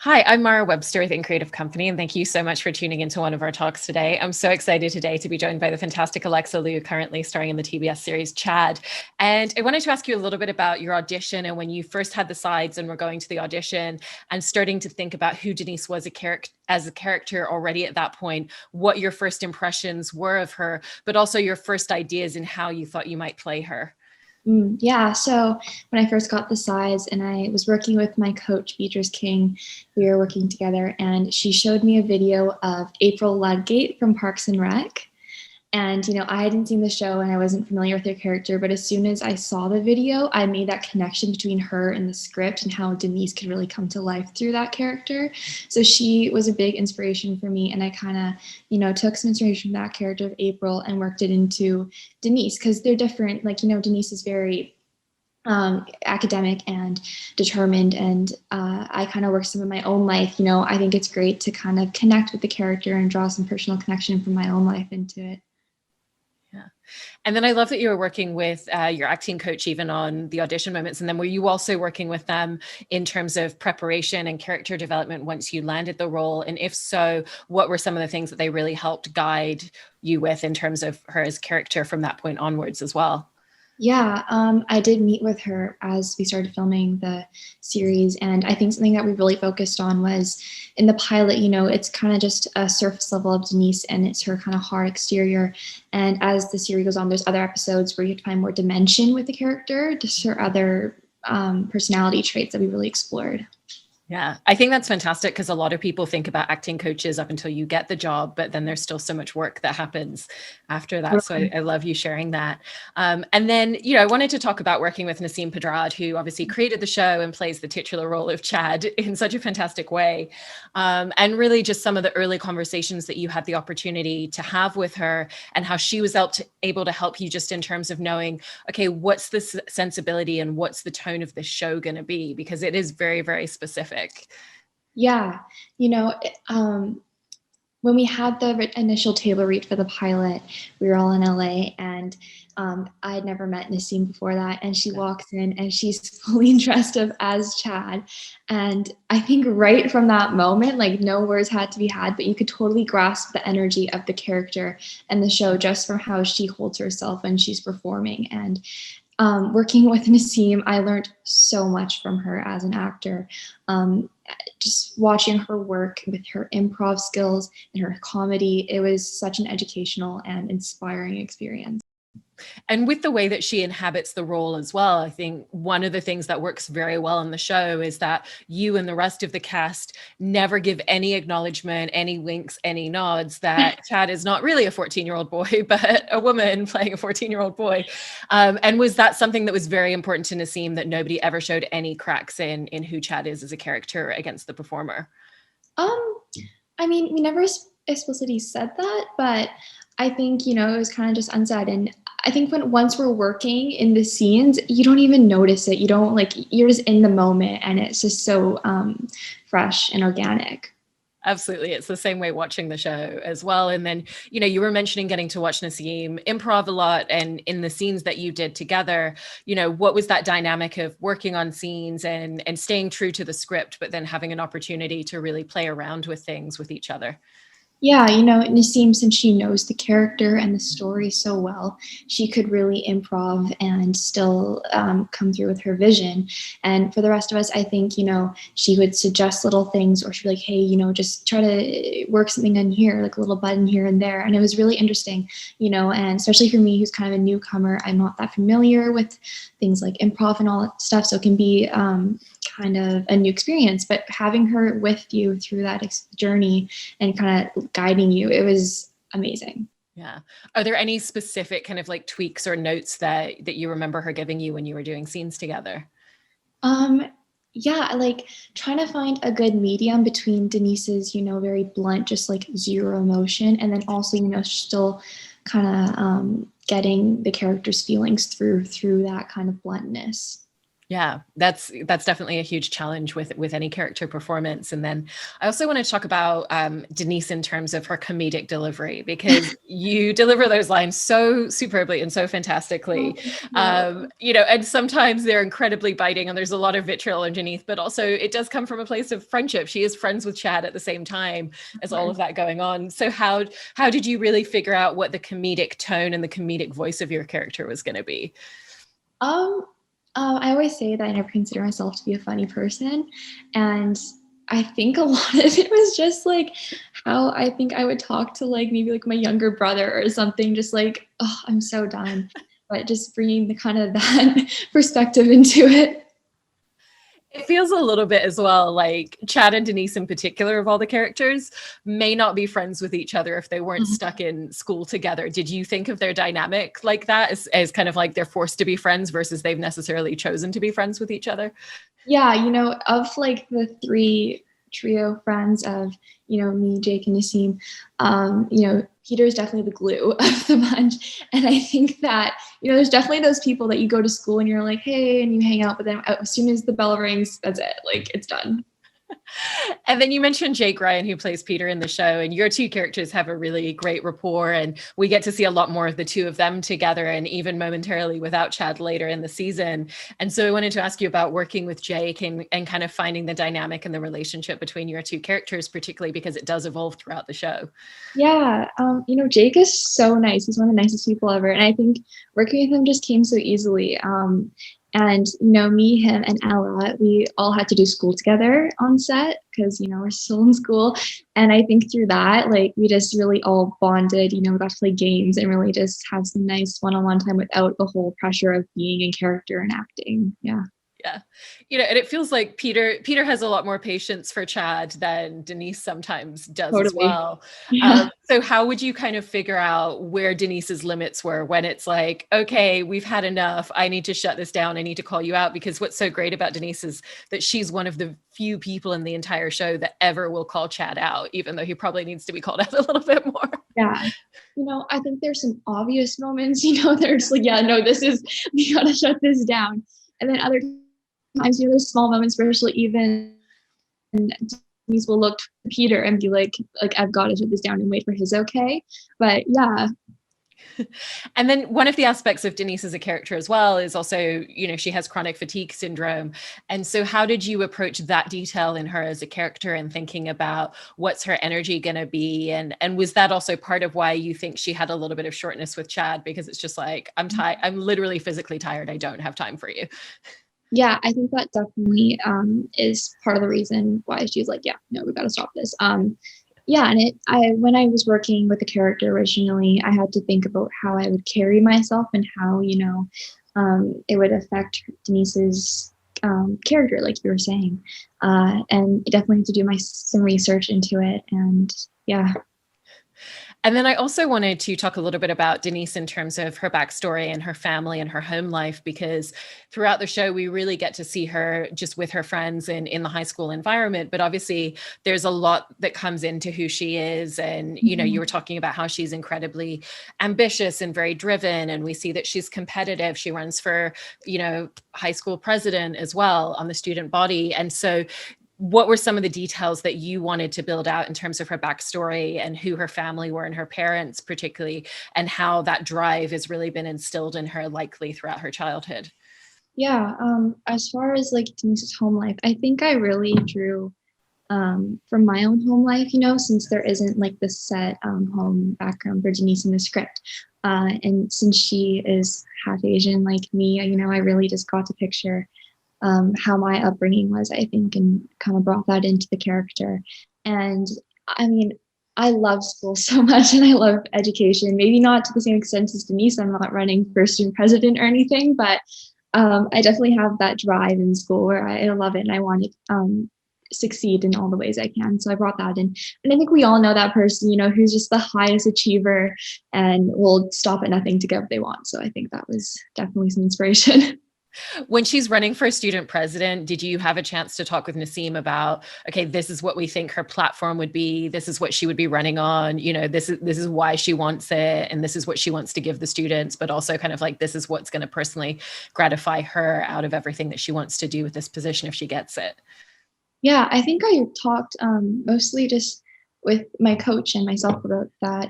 Hi, I'm Mara Webster with In Creative Company, and thank you so much for tuning into one of our talks today. I'm so excited today to be joined by the fantastic Alexa Loo, currently starring in the TBS series Chad. And I wanted to ask you a little bit about your audition and when you first had the sides and were going to the audition and starting to think about who Denise was as a character already at that point, what your first impressions were of her, but also your first ideas in how you thought you might play her. Yeah, so when I first got the size and I was working with my coach, Beatrice King, we were working together and she showed me a video of April Ludgate from Parks and Rec. And, I hadn't seen the show and I wasn't familiar with her character, but as soon as I saw the video, I made that connection between her and the script and how Denise could really come to life through that character. So she was a big inspiration for me. And I kind of, took some inspiration from that character of April and worked it into Denise because they're different. Like, Denise is very academic and determined, and I kind of work some of my own life. I think it's great to kind of connect with the character and draw some personal connection from my own life into it. Yeah. And then I love that you were working with your acting coach even on the audition moments. And then were you also working with them in terms of preparation and character development once you landed the role? And if so, what were some of the things that they really helped guide you with in terms of her as character from that point onwards as well? Yeah, I did meet with her as we started filming the series. And I think something that we really focused on was in the pilot, it's kind of just a surface level of Denise and it's her kind of hard exterior. And as the series goes on, there's other episodes where you have to find more dimension with the character, just her other personality traits that we really explored. Yeah, I think that's fantastic because a lot of people think about acting coaches up until you get the job, but then there's still so much work that happens after that. So I love you sharing that. And then, I wanted to talk about working with Nasim Pedrad, who obviously created the show and plays the titular role of Chad in such a fantastic way. And really just some of the early conversations that you had the opportunity to have with her and how she was able to help you just in terms of knowing, okay, what's the sensibility and what's the tone of this show going to be? Because it is very, very specific. Yeah, when we had the initial table read for the pilot, we were all in LA, and I had never met Naseem before that. And she walks in and she's fully dressed up as Chad. And I think right from that moment, like no words had to be had, but you could totally grasp the energy of the character and the show just from how she holds herself when she's performing. And working with Naseem, I learned so much from her as an actor. Just watching her work with her improv skills and her comedy, it was such an educational and inspiring experience. And with the way that she inhabits the role as well, I think one of the things that works very well in the show is that you and the rest of the cast never give any acknowledgement, any winks, any nods that Chad is not really a 14-year-old boy, but a woman playing a 14-year-old boy. And was that something that was very important to Naseem, that nobody ever showed any cracks in who Chad is as a character against the performer? I mean, we never explicitly said that, but I think, it was kind of just unsaid. And I think once we're working in the scenes, you don't even notice it. You don't you're just in the moment and it's just so fresh and organic. Absolutely. It's the same way watching the show as well. And then, you were mentioning getting to watch Naseem improv a lot, and in the scenes that you did together, what was that dynamic of working on scenes and staying true to the script, but then having an opportunity to really play around with things with each other? Yeah, Naseem, since she knows the character and the story so well, she could really improv and still come through with her vision. And for the rest of us, I think, she would suggest little things, or she'd be like, hey, just try to work something in here, like a little button here and there. And it was really interesting, and especially for me, who's kind of a newcomer, I'm not that familiar with things like improv and all that stuff. So it can be kind of a new experience, but having her with you through that journey and kind of guiding you, it was amazing. Yeah. Are there any specific kind of like tweaks or notes that you remember her giving you when you were doing scenes together? Yeah, like trying to find a good medium between Denise's, very blunt, just like zero emotion, and then also, still kind of getting the character's feelings through that kind of bluntness. Yeah, that's definitely a huge challenge with any character performance. And then I also want to talk about Denise in terms of her comedic delivery, because you deliver those lines so superbly and so fantastically. And sometimes they're incredibly biting and there's a lot of vitriol underneath, but also it does come from a place of friendship. She is friends with Chad at the same time as all of that going on. So how did you really figure out what the comedic tone and the comedic voice of your character was going to be? I always say that I never consider myself to be a funny person. And I think a lot of it was just like how I think I would talk to like maybe like my younger brother or something, just like, oh, I'm so done. But just bringing the kind of that perspective into it. It feels a little bit as well like Chad and Denise in particular, of all the characters, may not be friends with each other if they weren't stuck in school together. Did you think of their dynamic like that as kind of like they're forced to be friends versus they've necessarily chosen to be friends with each other? Yeah, of like the three trio friends of, me, Jake, and Naseem, Peter's definitely the glue of the bunch. And I think that, there's definitely those people that you go to school and you're like, hey, and you hang out, but then as soon as the bell rings, that's it. Like, it's done. And then you mentioned Jake Ryan, who plays Peter in the show, and your two characters have a really great rapport, and we get to see a lot more of the two of them together, and even momentarily without Chad later in the season. And so I wanted to ask you about working with Jake and kind of finding the dynamic and the relationship between your two characters, particularly because it does evolve throughout the show. Yeah, Jake is so nice. He's one of the nicest people ever. And I think working with him just came so easily. And, me, him, and Ella, we all had to do school together on set because, we're still in school. And I think through that, like, we just really all bonded, we got to play games and really just have some nice one-on-one time without the whole pressure of being in character and acting. Yeah. Yeah. And it feels like Peter has a lot more patience for Chad than Denise sometimes does as Totally. well. Yeah. So how would you kind of figure out where Denise's limits were when it's like, okay, we've had enough. I need to shut this down. I need to call you out. Because what's so great about Denise is that she's one of the few people in the entire show that ever will call Chad out, even though he probably needs to be called out a little bit more. Yeah. I think there's some obvious moments, there's like, yeah, no, we gotta shut this down. And then other times, there's small moments where she'll even Denise will look to Peter and be like I've got to shut this down and wait for his okay. But yeah. And then one of the aspects of Denise as a character as well is also, she has chronic fatigue syndrome. And so how did you approach that detail in her as a character and thinking about what's her energy going to be? And was that also part of why you think she had a little bit of shortness with Chad? Because it's just like, I'm tired. I'm literally physically tired. I don't have time for you. Yeah, I think that definitely is part of the reason why she's like, yeah, no, we got to stop this. Yeah, and when I was working with the character originally, I had to think about how I would carry myself and how it would affect Denise's character, like you were saying, and I definitely had to do some research into it, and yeah. And then I also wanted to talk a little bit about Denise in terms of her backstory and her family and her home life, because throughout the show, we really get to see her just with her friends and in the high school environment. But obviously, there's a lot that comes into who she is. And, you were talking about how she's incredibly ambitious and very driven. And we see that she's competitive. She runs for, high school president as well on the student body. And so what were some of the details that you wanted to build out in terms of her backstory and who her family were and her parents particularly, and how that drive has really been instilled in her likely throughout her childhood? Yeah, as far as like Denise's home life, I think I really drew from my own home life, since there isn't like the set home background for Denise in the script. And since she is half Asian like me, I really just got to picture how my upbringing was, I think, and kind of brought that into the character. And I mean, I love school so much and I love education, maybe not to the same extent as Denise. I'm not running for student president or anything, but I definitely have that drive in school where I love it and I want to succeed in all the ways I can. So I brought that in. And I think we all know that person, who's just the highest achiever and will stop at nothing to get what they want. So I think that was definitely some inspiration. When she's running for student president, did you have a chance to talk with Naseem about, okay, this is what we think her platform would be, this is what she would be running on, you know, this is why she wants it, and this is what she wants to give the students, but also kind of like, this is what's going to personally gratify her out of everything that she wants to do with this position if she gets it? Yeah, I think I talked mostly just with my coach and myself about that.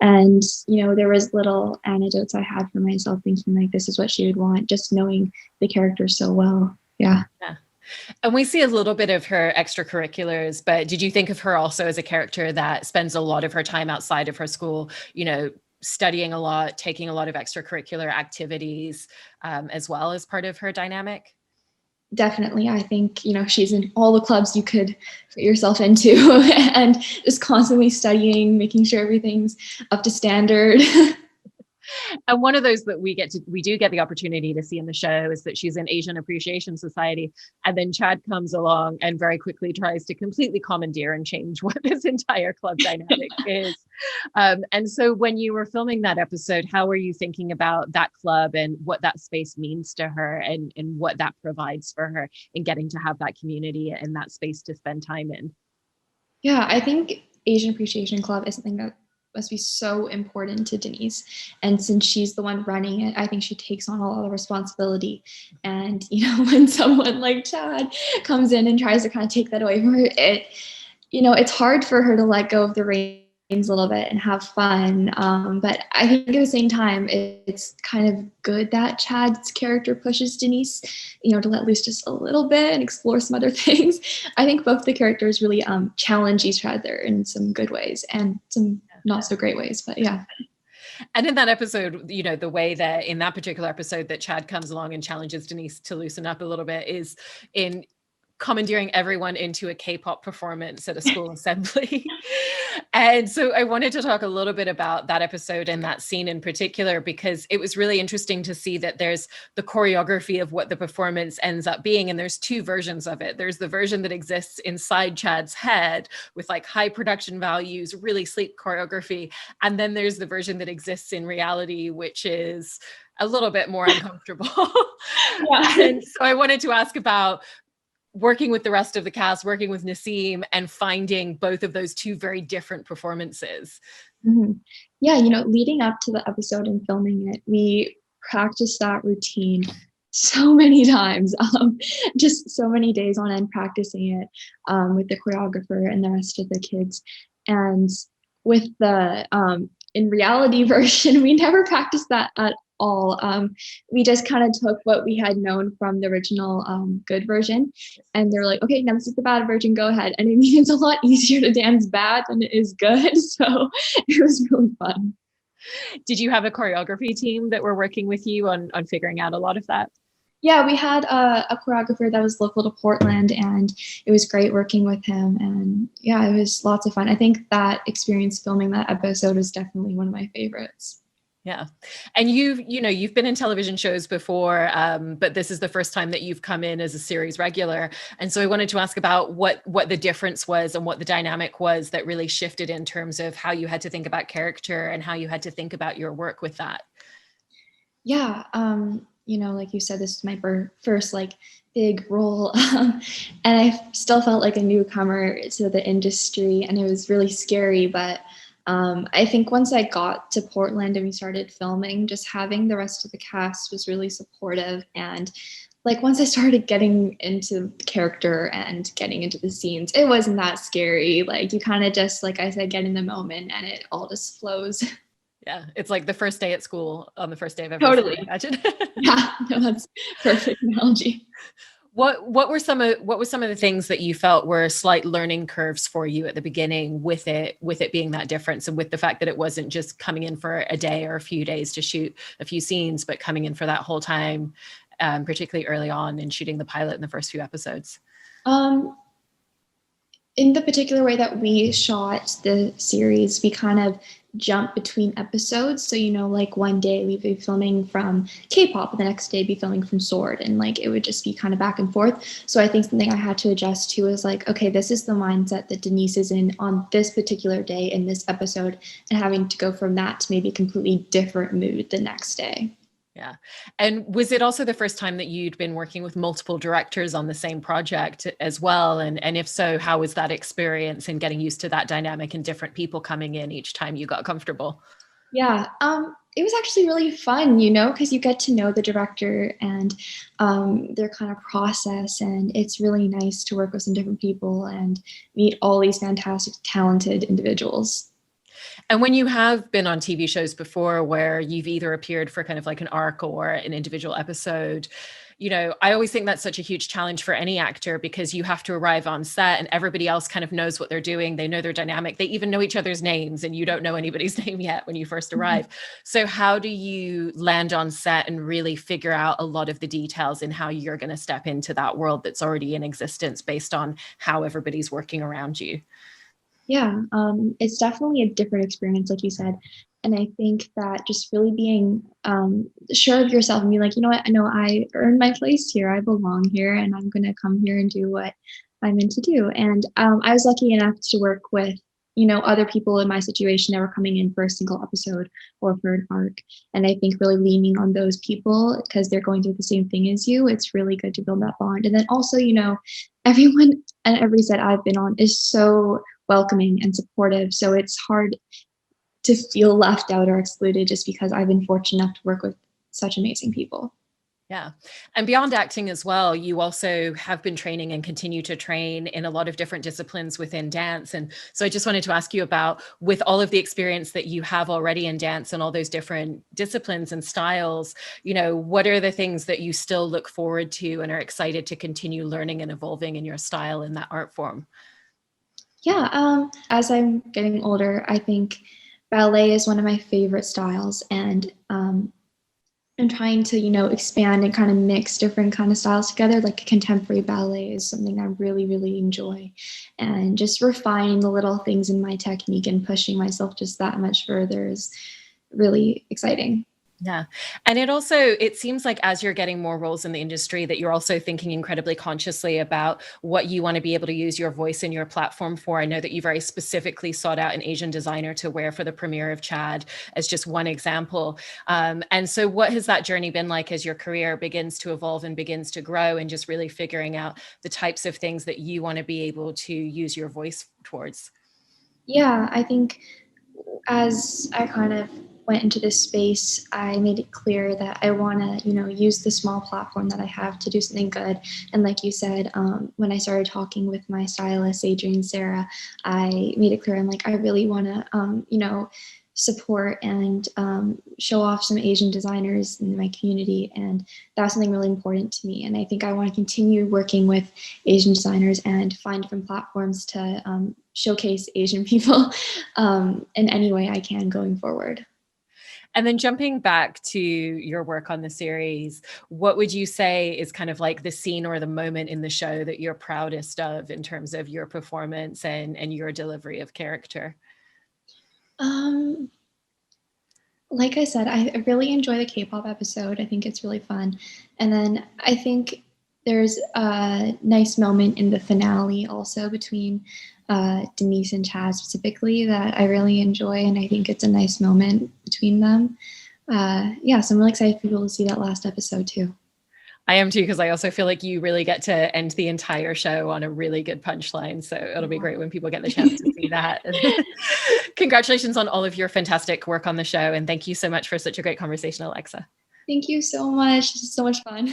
And, there was little anecdotes I had for myself thinking like, this is what she would want, just knowing the character so well. Yeah. Yeah. And we see a little bit of her extracurriculars, but did you think of her also as a character that spends a lot of her time outside of her school, studying a lot, taking a lot of extracurricular activities, as well as part of her dynamic? Definitely. I think, she's in all the clubs you could put yourself into and just constantly studying, making sure everything's up to standard. And one of those that we do get the opportunity to see in the show is that she's in Asian Appreciation Society, and then Chad comes along and very quickly tries to completely commandeer and change what this entire club dynamic is. And so when you were filming that episode, how were you thinking about that club and what that space means to her, and what that provides for her in getting to have that community and that space to spend time in? Yeah, I think Asian Appreciation Club is something that must be so important to Denise. And since she's the one running it, I think she takes on all the responsibility. And, when someone like Chad comes in and tries to kind of take that away from her, it's hard for her to let go of the reins a little bit and have fun. But I think at the same time, it's kind of good that Chad's character pushes Denise, to let loose just a little bit and explore some other things. I think both the characters really challenge each other in some good ways and some not so great ways, but yeah. And in that episode, the way that in that particular episode that Chad comes along and challenges Denise to loosen up a little bit is in commandeering everyone into a K-pop performance at a school assembly. And so I wanted to talk a little bit about that episode and that scene in particular, because it was really interesting to see that there's the choreography of what the performance ends up being. And there's two versions of it. There's the version that exists inside Chad's head with like high production values, really sleek choreography. And then there's the version that exists in reality, which is a little bit more uncomfortable. Yeah. And so I wanted to ask about working with the rest of the cast, working with Naseem, and finding both of those two very different performances. Mm-hmm. Yeah, leading up to the episode and filming it, we practiced that routine so many times, just so many days on end practicing it with the choreographer and the rest of the kids. And with the in reality version, we never practiced that at all. We just kind of took what we had known from the original good version, and they're like, okay, now this is the bad version, go ahead. And it means it's a lot easier to dance bad than it is good. So it was really fun. Did you have a choreography team that were working with you on figuring out a lot of that? Yeah, we had a choreographer that was local to Portland, and it was great working with him. And yeah, it was lots of fun. I think that experience filming that episode was definitely one of my favorites. Yeah. And you've been in television shows before, but this is the first time that you've come in as a series regular. And so I wanted to ask about what the difference was and what the dynamic was that really shifted in terms of how you had to think about character and how you had to think about your work with that. Yeah. Like you said, this is my first like big role. And I still felt like a newcomer to the industry, and it was really scary, but I think once I got to Portland and we started filming, just having the rest of the cast was really supportive. And like once I started getting into the character and getting into the scenes, it wasn't that scary. Like you kind of just, like I said, get in the moment and it all just flows. Yeah, it's like the first day at school on the first day of every Totally. School, imagine. Yeah, no, that's perfect analogy. What were some of the things that you felt were slight learning curves for you at the beginning with it being that difference, and with the fact that it wasn't just coming in for a day or a few days to shoot a few scenes, but coming in for that whole time, particularly early on in shooting the pilot in the first few episodes? In the particular way that we shot the series, we kind of jump between episodes. So, like one day we'd be filming from K-pop, and the next day be filming from Sword, and like it would just be kind of back and forth. So I think something I had to adjust to was like, okay, this is the mindset that Denise is in on this particular day in this episode, and having to go from that to maybe a completely different mood the next day. Yeah. And was it also the first time that you'd been working with multiple directors on the same project as well? And if so, how was that experience and getting used to that dynamic and different people coming in each time you got comfortable? Yeah, it was actually really fun, you know, because you get to know the director and their kind of process, and it's really nice to work with some different people and meet all these fantastic, talented individuals. And when you have been on TV shows before where you've either appeared for kind of like an arc or an individual episode, I always think that's such a huge challenge for any actor because you have to arrive on set and everybody else kind of knows what they're doing. They know their dynamic. They even know each other's names and you don't know anybody's name yet when you first arrive. So how do you land on set and really figure out a lot of the details in how you're going to step into that world that's already in existence based on how everybody's working around you? Yeah, it's definitely a different experience, like you said. And I think that just really being sure of yourself and being like, you know what, I know I earned my place here, I belong here, and I'm going to come here and do what I'm meant to do. And I was lucky enough to work with, other people in my situation that were coming in for a single episode or for an arc. And I think really leaning on those people because they're going through the same thing as you, it's really good to build that bond. And then also, everyone and every set I've been on is so welcoming and supportive. So it's hard to feel left out or excluded just because I've been fortunate enough to work with such amazing people. Yeah. And beyond acting as well, you also have been training and continue to train in a lot of different disciplines within dance. And so I just wanted to ask you about, with all of the experience that you have already in dance and all those different disciplines and styles, what are the things that you still look forward to and are excited to continue learning and evolving in your style in that art form? Yeah, as I'm getting older, I think ballet is one of my favorite styles, and I'm trying to, expand and kind of mix different kind of styles together. Like contemporary ballet is something I really, really enjoy, and just refining the little things in my technique and pushing myself just that much further is really exciting. Yeah. And it seems like as you're getting more roles in the industry, that you're also thinking incredibly consciously about what you want to be able to use your voice and your platform for. I know that you very specifically sought out an Asian designer to wear for the premiere of Chad as just one example. And so what has that journey been like as your career begins to evolve and begins to grow and just really figuring out the types of things that you want to be able to use your voice towards? Yeah, I think as I kind of went into this space, I made it clear that I want to, use the small platform that I have to do something good. And like you said, when I started talking with my stylist, Adrienne Sarah, I made it clear I'm like, I really want to, support and show off some Asian designers in my community. And that was something really important to me. And I think I want to continue working with Asian designers and find different platforms to showcase Asian people in any way I can going forward. And then jumping back to your work on the series, what would you say is kind of like the scene or the moment in the show that you're proudest of in terms of your performance and your delivery of character? Um, like I said, I really enjoy the K-pop episode. I think it's really fun. And then I think there's a nice moment in the finale also between Denise and Chaz specifically that I really enjoy, and I think it's a nice moment between them. Yeah, so I'm really excited for people to see that last episode too. I am too, because I also feel like you really get to end the entire show on a really good punchline. So it'll be great when people get the chance to see that. Congratulations on all of your fantastic work on the show. And thank you so much for such a great conversation, Alexa. Thank you so much. This is so much fun.